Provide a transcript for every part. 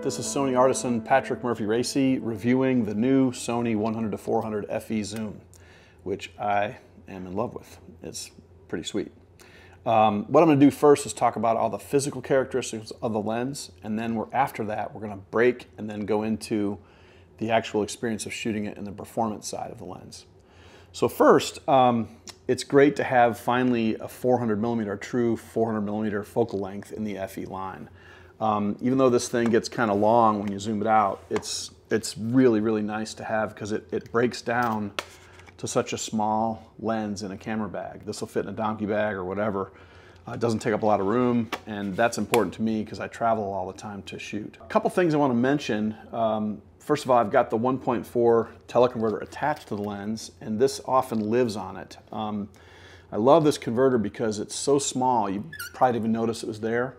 This is Sony artisan Patrick Murphy Racy reviewing the new Sony 100-400 FE zoom, which I am in love with. It's pretty sweet. What I'm going to do first is talk about all the physical characteristics of the lens, and then after that we're going to break and then go into the actual experience of shooting it and the performance side of the lens. So first, it's great to have finally a 400mm, true 400mm focal length in the FE line. Even though this thing gets kind of long when you zoom it out, it's really nice to have because it breaks down to such a small lens in a camera bag. This will fit in a donkey bag or whatever. It doesn't take up a lot of room, and that's important to me because I travel all the time to shoot. A couple things I want to mention. First of all, I've got the 1.4 teleconverter attached to the lens, and this often lives on it. I love this converter because it's so small, you probably didn't even notice it was there.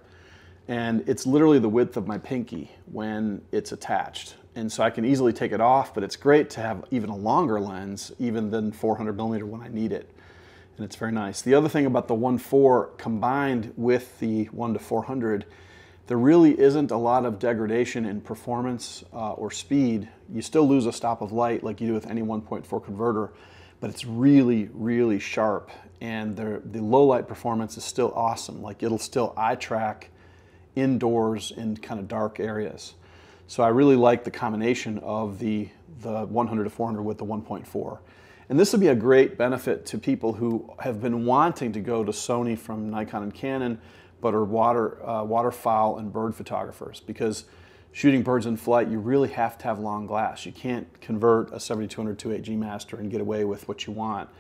And it's literally the width of my pinky when it's attached. And so I can easily take it off, but it's great to have even a longer lens, even than 400mm when I need it. And it's very nice. The other thing about the 1.4 combined with the 1-400, there really isn't a lot of degradation in performance or speed. You still lose a stop of light like you do with any 1.4 converter, but it's really sharp. And the low light performance is still awesome. Like it'll still eye track indoors in kind of dark areas. So I really like the combination of the 100-400 with the 1.4. And this would be a great benefit to people who have been wanting to go to Sony from Nikon and Canon, but are waterfowl and bird photographers, because shooting birds in flight, you really have to have long glass. You can't convert a 7200 2.8 G Master and get away with what you want.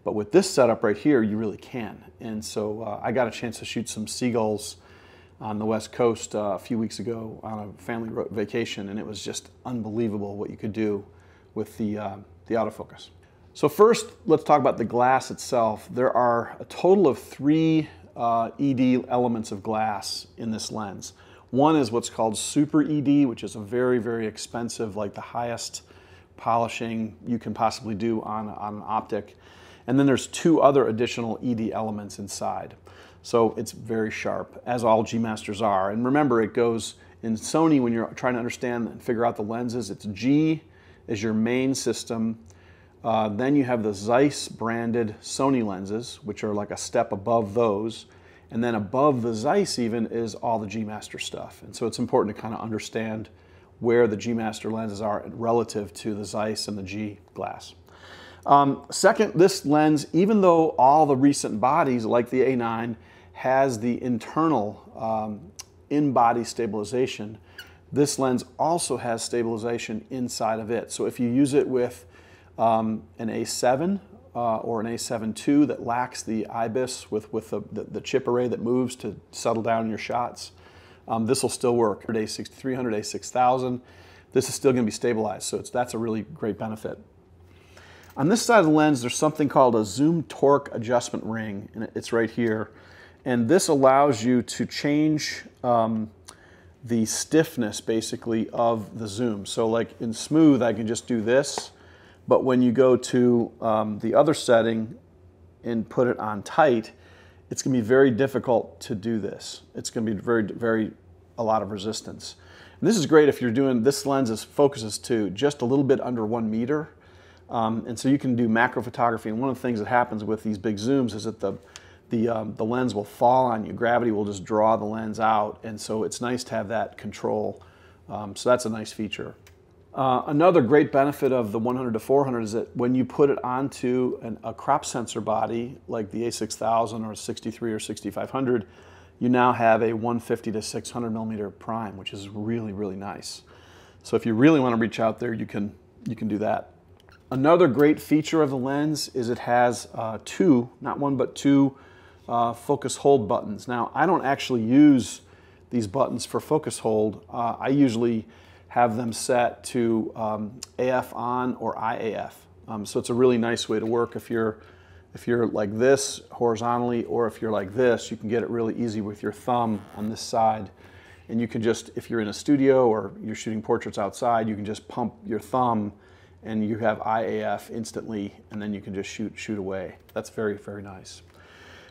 But with this setup right here, you really can. And so I got a chance to shoot some seagulls on the West Coast a few weeks ago on a family vacation, and it was just unbelievable what you could do with the autofocus. So first, let's talk about the glass itself. There are a total of 3 ED elements of glass in this lens. One is what's called Super ED, which is a very expensive, like the highest polishing you can possibly do on an optic. And then there's 2 other additional ED elements inside. So it's very sharp, as all G Masters are. And remember, it goes in Sony when you're trying to understand and figure out the lenses, it's G is your main system. Then you have the Zeiss branded Sony lenses, which are like a step above those. And then above the Zeiss even is all the G Master stuff. And so it's important to kind of understand where the G Master lenses are relative to the Zeiss and the G glass. Second, this lens, even though all the recent bodies like the A9 has the internal in-body stabilization, this lens also has stabilization inside of it. So if you use it with an A7 or an A7 II that lacks the IBIS with the chip array that moves to settle down your shots, this will still work. A6300, A6000, this is still going to be stabilized, so that's a really great benefit. On this side of the lens, there's something called a zoom torque adjustment ring, and it's right here. And this allows you to change the stiffness, basically, of the zoom. So like in smooth, I can just do this, but when you go to the other setting and put it on tight, it's going to be very difficult to do this. It's going to be a lot of resistance. And this is great if you're doing, this lens focuses to just a little bit under 1 meter. And so you can do macro photography, and one of the things that happens with these big zooms is that the lens will fall on you. Gravity will just draw the lens out, and so it's nice to have that control. So that's a nice feature. Another great benefit of the 100-400 is that when you put it onto a crop sensor body like the A6000 or 63 or 6500, you now have a 150 to 600mm prime, which is really nice. So if you really want to reach out there, you can do that. Another great feature of the lens is it has 2, not 1 but 2 focus hold buttons. Now, I don't actually use these buttons for focus hold. I usually have them set to AF on or IAF. So it's a really nice way to work if you're like this horizontally, or if you're like this, you can get it really easy with your thumb on this side. And you can just, if you're in a studio or you're shooting portraits outside, you can just pump your thumb and you have IAF instantly, and then you can just shoot away. That's very nice.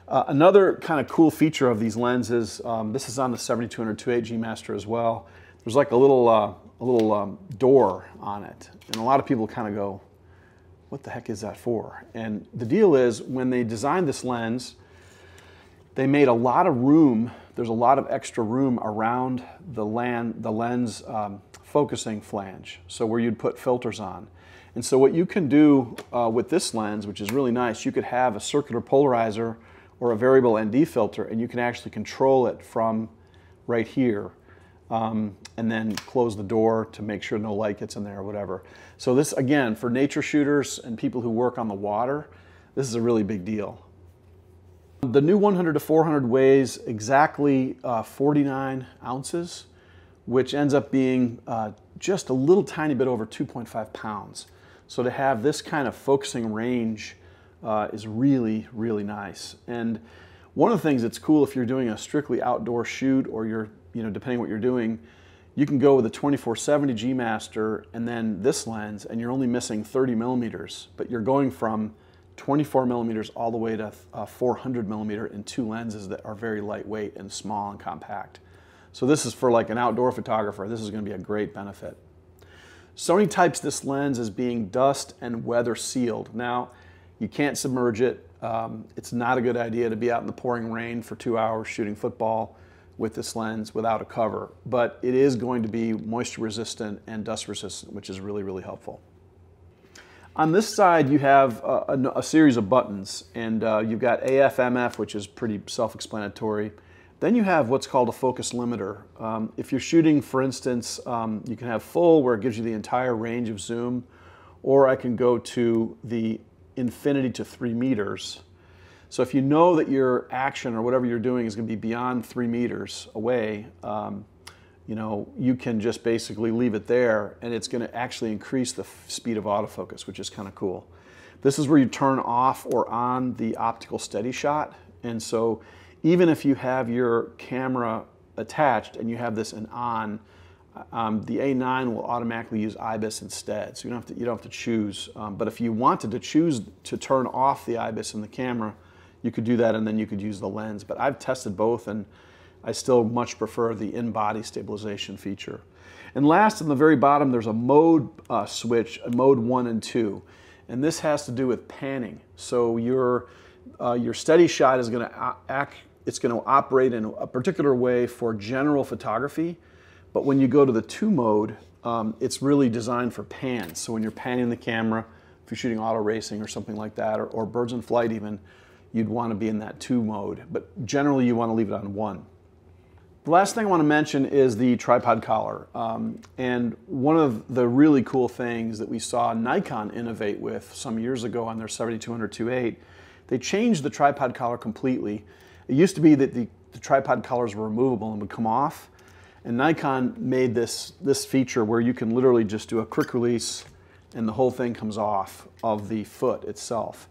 Another kind of cool feature of these lenses, this is on the 7200 2.8 G Master as well. there's like a little door on it. And a lot of people kind of go, what the heck is that for? And the deal is, when they designed this lens, they made a lot of room. There's a lot of extra room around the lens focusing flange, so where you'd put filters on. And so what you can do with this lens, which is really nice, you could have a circular polarizer or a variable ND filter, and you can actually control it from right here, and then close the door to make sure no light gets in there or whatever. So this, again, for nature shooters and people who work on the water, this is a really big deal. The new 100-400 weighs exactly 49 ounces, which ends up being just a little tiny bit over 2.5 pounds. So to have this kind of focusing range is really, really nice. And one of the things that's cool, if you're doing a strictly outdoor shoot, or you're, depending what you're doing, you can go with a 24-70 G Master and then this lens, and you're only missing 30 millimeters, but you're going from 24 millimeters all the way to 400 millimeter in two lenses that are very lightweight and small and compact. So this is for like an outdoor photographer. This is going to be a great benefit. Sony types this lens as being dust and weather sealed. Now, you can't submerge it. It's not a good idea to be out in the pouring rain for 2 hours shooting football with this lens without a cover, but it is going to be moisture resistant and dust resistant, which is really, really helpful. On this side, you have a series of buttons, and you've got AF, MF, which is pretty self-explanatory. Then you have what's called a focus limiter. If you're shooting, for instance, you can have full, where it gives you the entire range of zoom, or I can go to the infinity to 3 meters. So if you know that your action or whatever you're doing is going to be beyond 3 meters away, you can just basically leave it there, and it's going to actually increase the speed of autofocus, which is kind of cool. This is where you turn off or on the optical steady shot, and so even if you have your camera attached and you have this on, the A9 will automatically use IBIS instead, so you don't have to choose. But if you wanted to choose to turn off the IBIS in the camera, you could do that, and then you could use the lens. But I've tested both, and I still much prefer the in-body stabilization feature. And last, on the very bottom, there's a mode switch, a mode 1 and 2. And this has to do with panning. So your steady shot is going to operate in a particular way for general photography. But when you go to the 2 mode, it's really designed for pans. So when you're panning the camera, if you're shooting auto racing or something like that, or birds in flight even, you'd want to be in that 2 mode. But generally, you want to leave it on 1. The last thing I want to mention is the tripod collar. And one of the really cool things that we saw Nikon innovate with some years ago on their 7200-2.8, they changed the tripod collar completely. It used to be that the tripod collars were removable and would come off. And Nikon made this feature where you can literally just do a quick release and the whole thing comes off of the foot itself.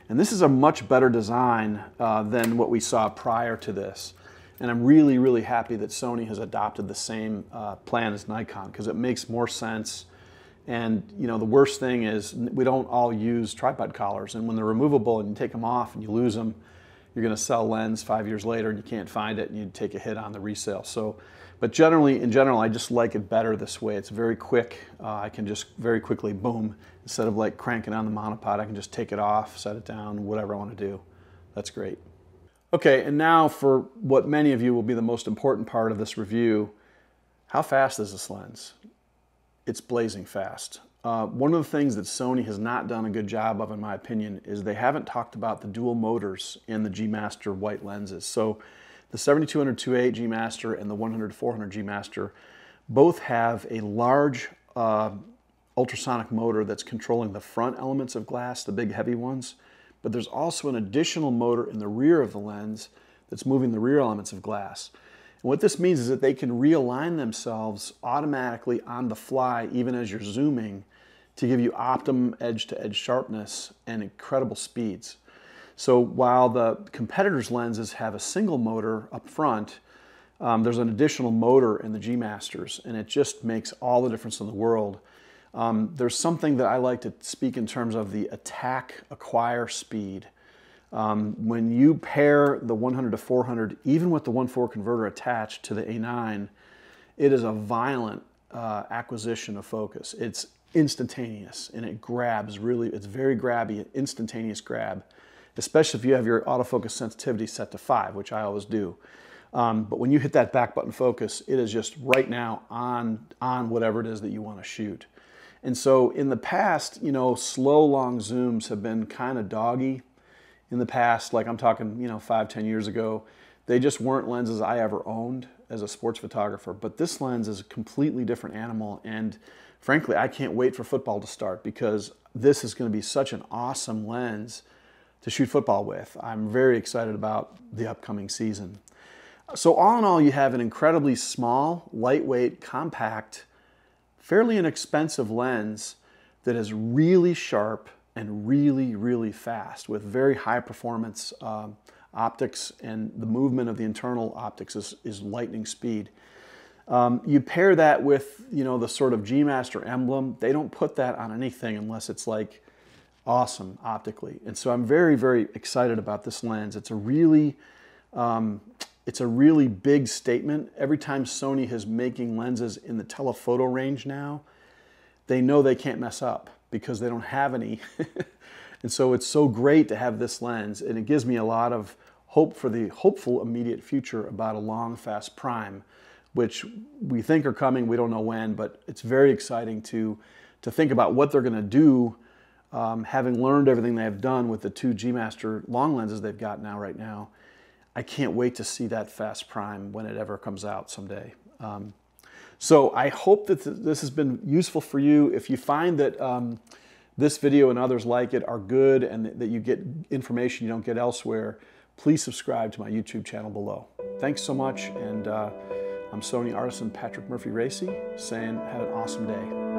And this is a much better design than what we saw prior to this. And I'm really, really happy that Sony has adopted the same plan as Nikon, because it makes more sense. And the worst thing is we don't all use tripod collars, and when they're removable and you take them off and you lose them, you're going to sell lens 5 years later and you can't find it, and you take a hit on the resale. So, but in general, I just like it better this way. It's very quick. I can just very quickly, boom, instead of like cranking on the monopod, I can just take it off, set it down, whatever I want to do. That's great. Okay, and now for what many of you will be the most important part of this review. How fast is this lens? It's blazing fast. One of the things that Sony has not done a good job of, in my opinion, is they haven't talked about the dual motors in the G Master white lenses. So the 7200-2.8 G Master and the 100-400 G Master both have a large ultrasonic motor that's controlling the front elements of glass, the big heavy ones. But there's also an additional motor in the rear of the lens that's moving the rear elements of glass. And what this means is that they can realign themselves automatically on the fly, even as you're zooming, to give you optimum edge-to-edge sharpness and incredible speeds. So while the competitors' lenses have a single motor up front, there's an additional motor in the G Masters, and it just makes all the difference in the world. There's something that I like to speak in terms of the attack-acquire speed. When you pair the 100-400, even with the 1.4 converter attached to the A9, it is a violent acquisition of focus. It's instantaneous, and it grabs really, it's very grabby, instantaneous grab, especially if you have your autofocus sensitivity set to 5, which I always do. But when you hit that back button focus, it is just right now on whatever it is that you want to shoot. And so in the past, you know, slow, long zooms have been kind of doggy. In the past, like I'm talking, you know, 5, 10 years ago, they just weren't lenses I ever owned as a sports photographer. But this lens is a completely different animal. And frankly, I can't wait for football to start, because this is going to be such an awesome lens to shoot football with. I'm very excited about the upcoming season. So all in all, you have an incredibly small, lightweight, compact, fairly inexpensive lens that is really sharp and really, really fast with very high performance optics, and the movement of the internal optics is lightning speed. You pair that with, you know, the sort of G Master emblem. They don't put that on anything unless it's like awesome optically. And so I'm very, very excited about this lens. It's a really big statement. Every time Sony is making lenses in the telephoto range now, they know they can't mess up because they don't have any. And so it's so great to have this lens, and it gives me a lot of hope for the hopeful immediate future about a long, fast prime, which we think are coming. We don't know when, but it's very exciting to think about what they're going to do, having learned everything they have done with the 2 G Master long lenses they've got now right now. I can't wait to see that fast prime when it ever comes out someday. So I hope that this has been useful for you. If you find that this video and others like it are good, and that you get information you don't get elsewhere, please subscribe to my YouTube channel below. Thanks so much, and I'm Sony artisan Patrick Murphy-Racy saying have an awesome day.